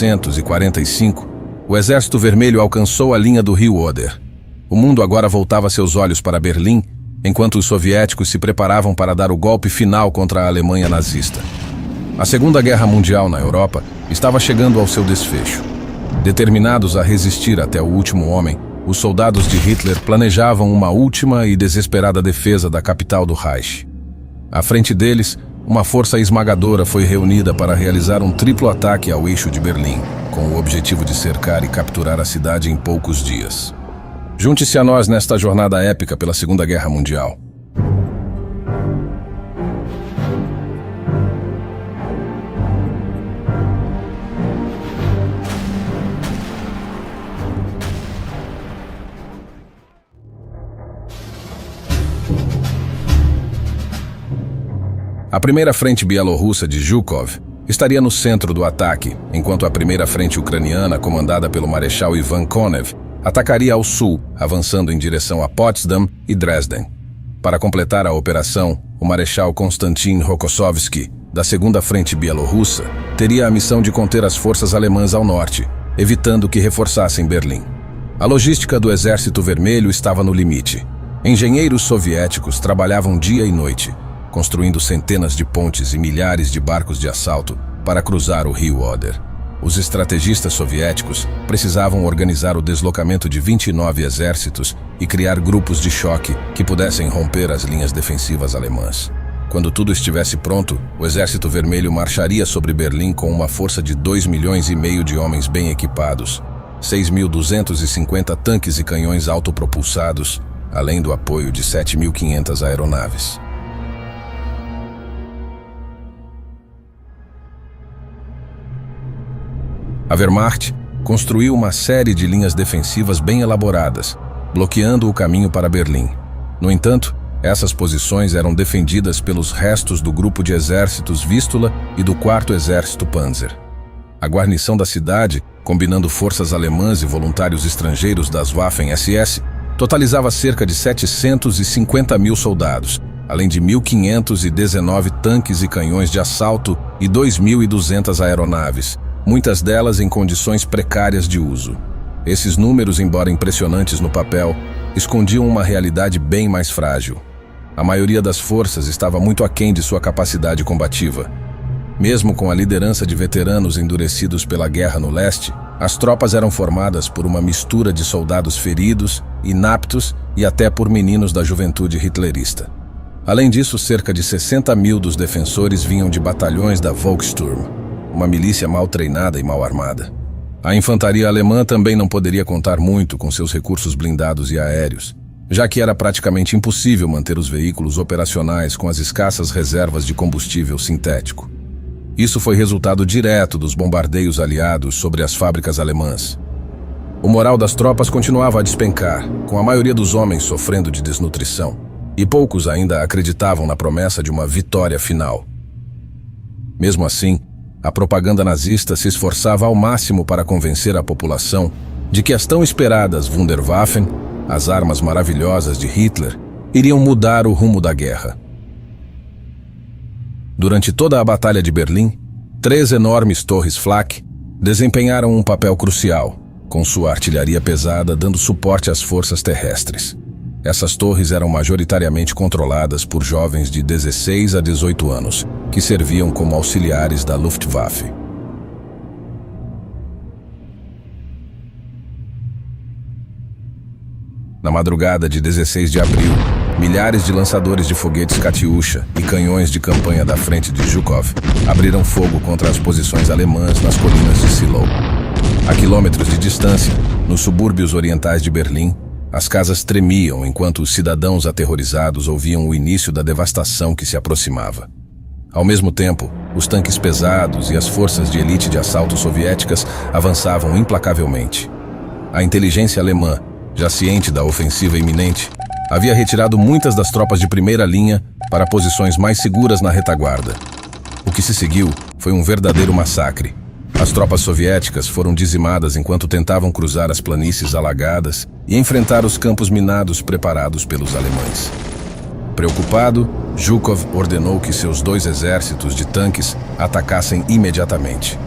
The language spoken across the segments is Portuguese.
1945, o Exército Vermelho alcançou a linha do rio Oder. O mundo agora voltava seus olhos para Berlim, enquanto os soviéticos se preparavam para dar o golpe final contra a Alemanha nazista. A Segunda Guerra Mundial na Europa estava chegando ao seu desfecho. Determinados a resistir até o último homem, os soldados de Hitler planejavam uma última e desesperada defesa da capital do Reich. À frente deles, uma força esmagadora foi reunida para realizar um triplo ataque ao eixo de Berlim, com o objetivo de cercar e capturar a cidade em poucos dias. Junte-se a nós nesta jornada épica pela Segunda Guerra Mundial. A primeira frente bielorrussa de Zhukov estaria no centro do ataque, enquanto a primeira frente ucraniana, comandada pelo Marechal Ivan Konev, atacaria ao sul, avançando em direção a Potsdam e Dresden. Para completar a operação, o Marechal Konstantin Rokossovski, da segunda frente bielorrussa, teria a missão de conter as forças alemãs ao norte, evitando que reforçassem Berlim. A logística do Exército Vermelho estava no limite. Engenheiros soviéticos trabalhavam dia e noite, construindo centenas de pontes e milhares de barcos de assalto para cruzar o rio Oder. Os estrategistas soviéticos precisavam organizar o deslocamento de 29 exércitos e criar grupos de choque que pudessem romper as linhas defensivas alemãs. Quando tudo estivesse pronto, o Exército Vermelho marcharia sobre Berlim com uma força de 2,5 milhões de homens bem equipados, 6.250 tanques e canhões autopropulsados, além do apoio de 7.500 aeronaves. A Wehrmacht construiu uma série de linhas defensivas bem elaboradas, bloqueando o caminho para Berlim. No entanto, essas posições eram defendidas pelos restos do grupo de exércitos Vístula e do 4º Exército Panzer. A guarnição da cidade, combinando forças alemãs e voluntários estrangeiros das Waffen-SS, totalizava cerca de 750 mil soldados, além de 1.519 tanques e canhões de assalto e 2.200 aeronaves, muitas delas em condições precárias de uso. Esses números, embora impressionantes no papel, escondiam uma realidade bem mais frágil. A maioria das forças estava muito aquém de sua capacidade combativa. Mesmo com a liderança de veteranos endurecidos pela guerra no leste, as tropas eram formadas por uma mistura de soldados feridos, inaptos e até por meninos da juventude hitlerista. Além disso, cerca de 60 mil dos defensores vinham de batalhões da Volkssturm, uma milícia mal treinada e mal armada. A infantaria alemã também não poderia contar muito com seus recursos blindados e aéreos, já que era praticamente impossível manter os veículos operacionais com as escassas reservas de combustível sintético. Isso foi resultado direto dos bombardeios aliados sobre as fábricas alemãs. O moral das tropas continuava a despencar, com a maioria dos homens sofrendo de desnutrição, e poucos ainda acreditavam na promessa de uma vitória final. Mesmo assim, a propaganda nazista se esforçava ao máximo para convencer a população de que as tão esperadas Wunderwaffen, as armas maravilhosas de Hitler, iriam mudar o rumo da guerra. Durante toda a Batalha de Berlim, 3 enormes torres Flak desempenharam um papel crucial, com sua artilharia pesada dando suporte às forças terrestres. Essas torres eram majoritariamente controladas por jovens de 16 a 18 anos, que serviam como auxiliares da Luftwaffe. Na madrugada de 16 de abril, milhares de lançadores de foguetes Katyusha e canhões de campanha da frente de Zhukov abriram fogo contra as posições alemãs nas colinas de Silow. A quilômetros de distância, nos subúrbios orientais de Berlim, as casas tremiam enquanto os cidadãos aterrorizados ouviam o início da devastação que se aproximava. Ao mesmo tempo, os tanques pesados e as forças de elite de assalto soviéticas avançavam implacavelmente. A inteligência alemã, já ciente da ofensiva iminente, havia retirado muitas das tropas de primeira linha para posições mais seguras na retaguarda. O que se seguiu foi um verdadeiro massacre. As tropas soviéticas foram dizimadas enquanto tentavam cruzar as planícies alagadas e enfrentar os campos minados preparados pelos alemães. Preocupado, Zhukov ordenou que seus 2 exércitos de tanques atacassem imediatamente.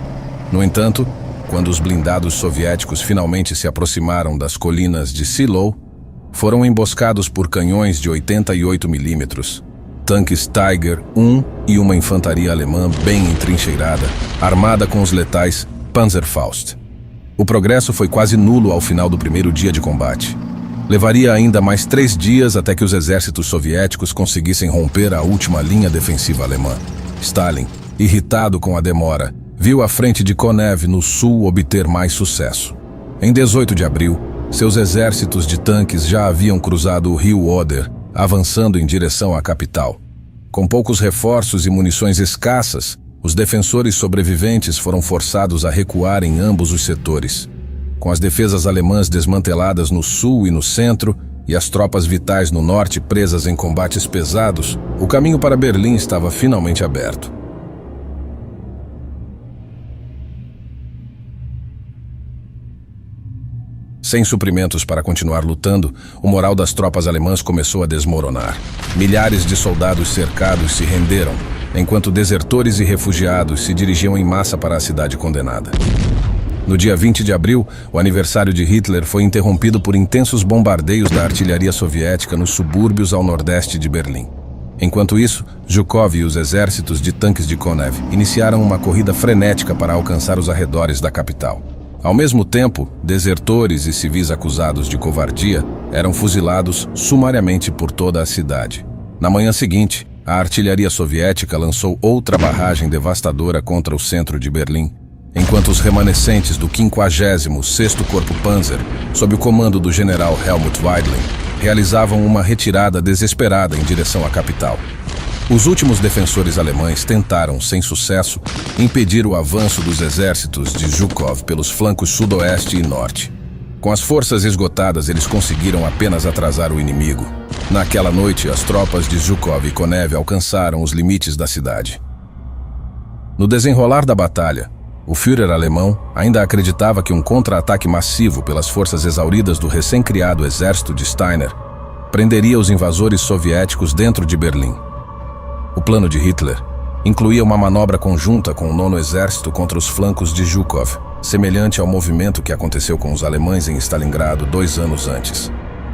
No entanto, quando os blindados soviéticos finalmente se aproximaram das colinas de Seelow, foram emboscados por canhões de 88 milímetros, tanques Tiger I e uma infantaria alemã bem entrincheirada, armada com os letais Panzerfaust. O progresso foi quase nulo ao final do primeiro dia de combate. Levaria ainda mais 3 dias até que os exércitos soviéticos conseguissem romper a última linha defensiva alemã. Stalin, irritado com a demora, viu a frente de Konev no sul obter mais sucesso. Em 18 de abril, seus exércitos de tanques já haviam cruzado o rio Oder, avançando em direção à capital. Com poucos reforços e munições escassas, os defensores sobreviventes foram forçados a recuar em ambos os setores. Com as defesas alemãs desmanteladas no sul e no centro, e as tropas vitais no norte presas em combates pesados, o caminho para Berlim estava finalmente aberto. Sem suprimentos para continuar lutando, o moral das tropas alemãs começou a desmoronar. Milhares de soldados cercados se renderam, enquanto desertores e refugiados se dirigiam em massa para a cidade condenada. No dia 20 de abril, o aniversário de Hitler foi interrompido por intensos bombardeios da artilharia soviética nos subúrbios ao nordeste de Berlim. Enquanto isso, Zhukov e os exércitos de tanques de Konev iniciaram uma corrida frenética para alcançar os arredores da capital. Ao mesmo tempo, desertores e civis acusados de covardia eram fuzilados sumariamente por toda a cidade. Na manhã seguinte, a artilharia soviética lançou outra barragem devastadora contra o centro de Berlim, enquanto os remanescentes do 56º Corpo Panzer, sob o comando do general Helmut Weidling, realizavam uma retirada desesperada em direção à capital. Os últimos defensores alemães tentaram, sem sucesso, impedir o avanço dos exércitos de Zhukov pelos flancos sudoeste e norte. Com as forças esgotadas, eles conseguiram apenas atrasar o inimigo. Naquela noite, as tropas de Zhukov e Konev alcançaram os limites da cidade. No desenrolar da batalha, o Führer alemão ainda acreditava que um contra-ataque massivo pelas forças exauridas do recém-criado exército de Steiner prenderia os invasores soviéticos dentro de Berlim. O plano de Hitler incluía uma manobra conjunta com o 9º Exército contra os flancos de Zhukov, semelhante ao movimento que aconteceu com os alemães em Stalingrado 2 anos antes.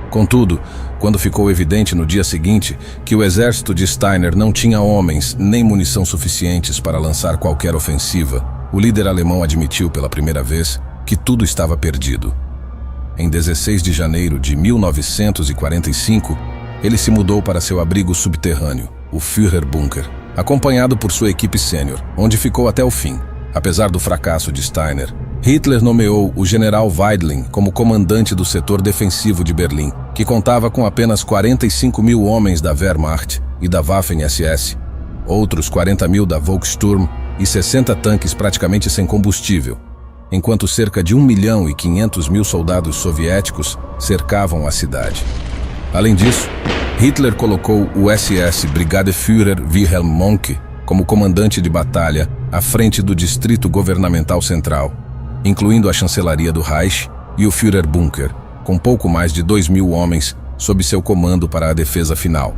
Contudo, quando ficou evidente no dia seguinte que o exército de Steiner não tinha homens nem munição suficientes para lançar qualquer ofensiva, o líder alemão admitiu pela primeira vez que tudo estava perdido. Em 16 de janeiro de 1945, ele se mudou para seu abrigo subterrâneo, o Führerbunker, acompanhado por sua equipe sênior, onde ficou até o fim. Apesar do fracasso de Steiner, Hitler nomeou o general Weidling como comandante do setor defensivo de Berlim, que contava com apenas 45 mil homens da Wehrmacht e da Waffen-SS, outros 40 mil da Volkssturm e 60 tanques praticamente sem combustível, enquanto cerca de 1.500.000 soldados soviéticos cercavam a cidade. Além disso, Hitler colocou o SS Brigadeführer Wilhelm Mohnke como comandante de batalha à frente do Distrito Governamental Central, incluindo a chancelaria do Reich e o Führerbunker, com pouco mais de 2.000 homens sob seu comando para a defesa final.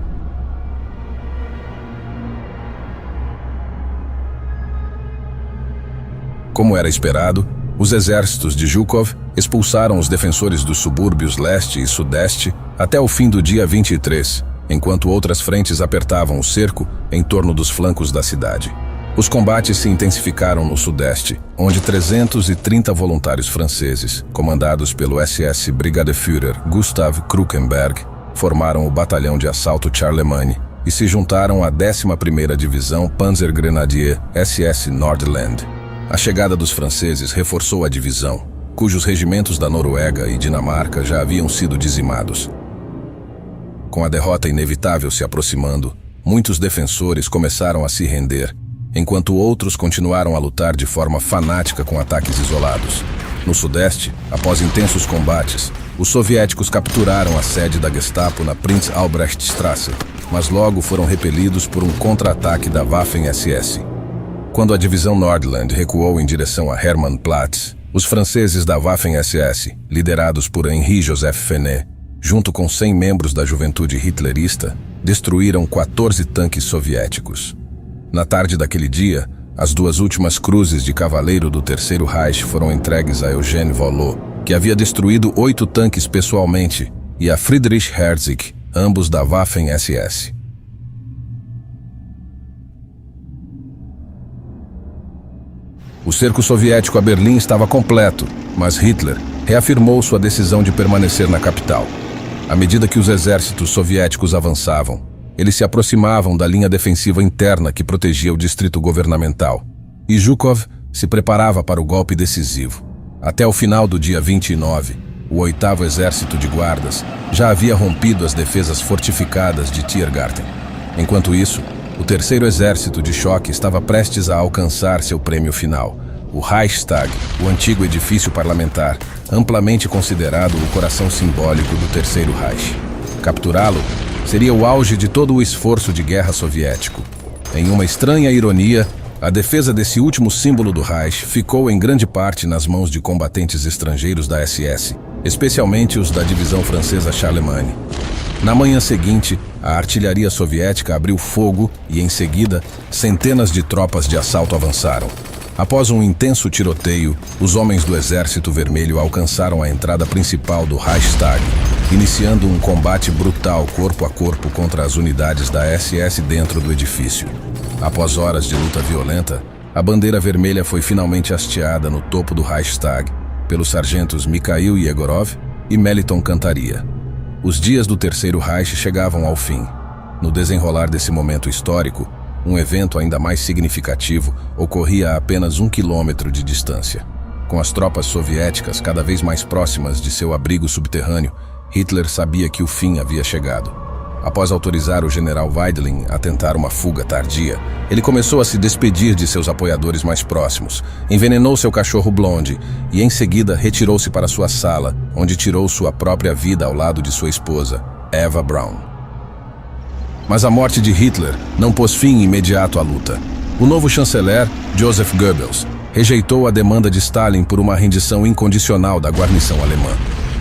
Como era esperado, os exércitos de Zhukov expulsaram os defensores dos subúrbios leste e sudeste até o fim do dia 23, enquanto outras frentes apertavam o cerco em torno dos flancos da cidade. Os combates se intensificaram no sudeste, onde 330 voluntários franceses, comandados pelo SS Brigadeführer Gustav Krukenberg, formaram o batalhão de assalto Charlemagne e se juntaram à 11ª Divisão Panzergrenadier SS Nordland. A chegada dos franceses reforçou a divisão, cujos regimentos da Noruega e Dinamarca já haviam sido dizimados. Com a derrota inevitável se aproximando, muitos defensores começaram a se render, enquanto outros continuaram a lutar de forma fanática com ataques isolados. No sudeste, após intensos combates, os soviéticos capturaram a sede da Gestapo na Prinz Albrechtstraße, mas logo foram repelidos por um contra-ataque da Waffen-SS. Quando a divisão Nordland recuou em direção a Hermannplatz, os franceses da Waffen-SS, liderados por Henri-Joseph Fenet, junto com 100 membros da juventude hitlerista, destruíram 14 tanques soviéticos. Na tarde daquele dia, As duas últimas cruzes de cavaleiro do Terceiro Reich foram entregues a Eugène Vallot, que havia destruído 8 tanques pessoalmente, e a Friedrich Herzig, ambos da Waffen-SS. O cerco soviético a Berlim estava completo, mas Hitler reafirmou sua decisão de permanecer na capital. À medida que os exércitos soviéticos avançavam, eles se aproximavam da linha defensiva interna que protegia o distrito governamental, e Zhukov se preparava para o golpe decisivo. Até o final do dia 29, o 8º Exército de Guardas já havia rompido as defesas fortificadas de Tiergarten. Enquanto isso, o 3º Exército de Choque estava prestes a alcançar seu prêmio final, o Reichstag, o antigo edifício parlamentar, amplamente considerado o coração simbólico do Terceiro Reich. Capturá-lo seria o auge de todo o esforço de guerra soviético. Em uma estranha ironia, a defesa desse último símbolo do Reich ficou em grande parte nas mãos de combatentes estrangeiros da SS, especialmente os da divisão francesa Charlemagne. Na manhã seguinte, a artilharia soviética abriu fogo e, em seguida, centenas de tropas de assalto avançaram. Após um intenso tiroteio, os homens do Exército Vermelho alcançaram a entrada principal do Reichstag, iniciando um combate brutal corpo a corpo contra as unidades da SS dentro do edifício. Após horas de luta violenta, a bandeira vermelha foi finalmente hasteada no topo do Reichstag pelos sargentos Mikhail Yegorov e Meliton Cantaria. Os dias do Terceiro Reich chegavam ao fim. No desenrolar desse momento histórico, um evento ainda mais significativo ocorria a apenas 1 quilômetro de distância. Com as tropas soviéticas cada vez mais próximas de seu abrigo subterrâneo, Hitler sabia que o fim havia chegado. Após autorizar o general Weidling a tentar uma fuga tardia, ele começou a se despedir de seus apoiadores mais próximos, envenenou seu cachorro Blonde e, em seguida, retirou-se para sua sala, onde tirou sua própria vida ao lado de sua esposa, Eva Braun. Mas a morte de Hitler não pôs fim imediato à luta. O novo chanceler, Joseph Goebbels, rejeitou a demanda de Stalin por uma rendição incondicional da guarnição alemã.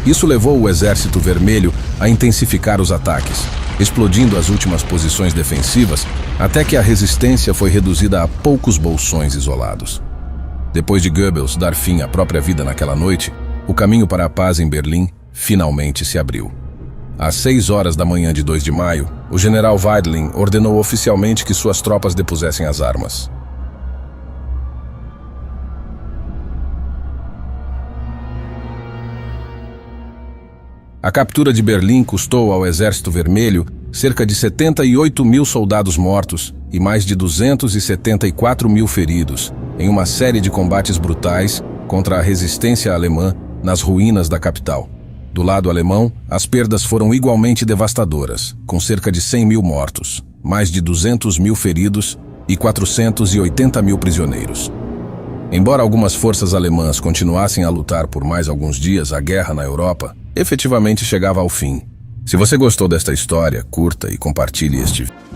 Isso levou o Exército Vermelho a intensificar os ataques, explodindo as últimas posições defensivas até que a resistência foi reduzida a poucos bolsões isolados. Depois de Goebbels dar fim à própria vida naquela noite, o caminho para a paz em Berlim finalmente se abriu. Às 6 horas da manhã de 2 de maio, o general Weidling ordenou oficialmente que suas tropas depusessem as armas. A captura de Berlim custou ao Exército Vermelho cerca de 78 mil soldados mortos e mais de 274 mil feridos, em uma série de combates brutais contra a resistência alemã nas ruínas da capital. Do lado alemão, as perdas foram igualmente devastadoras, com cerca de 100 mil mortos, mais de 200 mil feridos e 480 mil prisioneiros. Embora algumas forças alemãs continuassem a lutar por mais alguns dias, a guerra na Europa efetivamente chegava ao fim. Se você gostou desta história, curta e compartilhe este vídeo.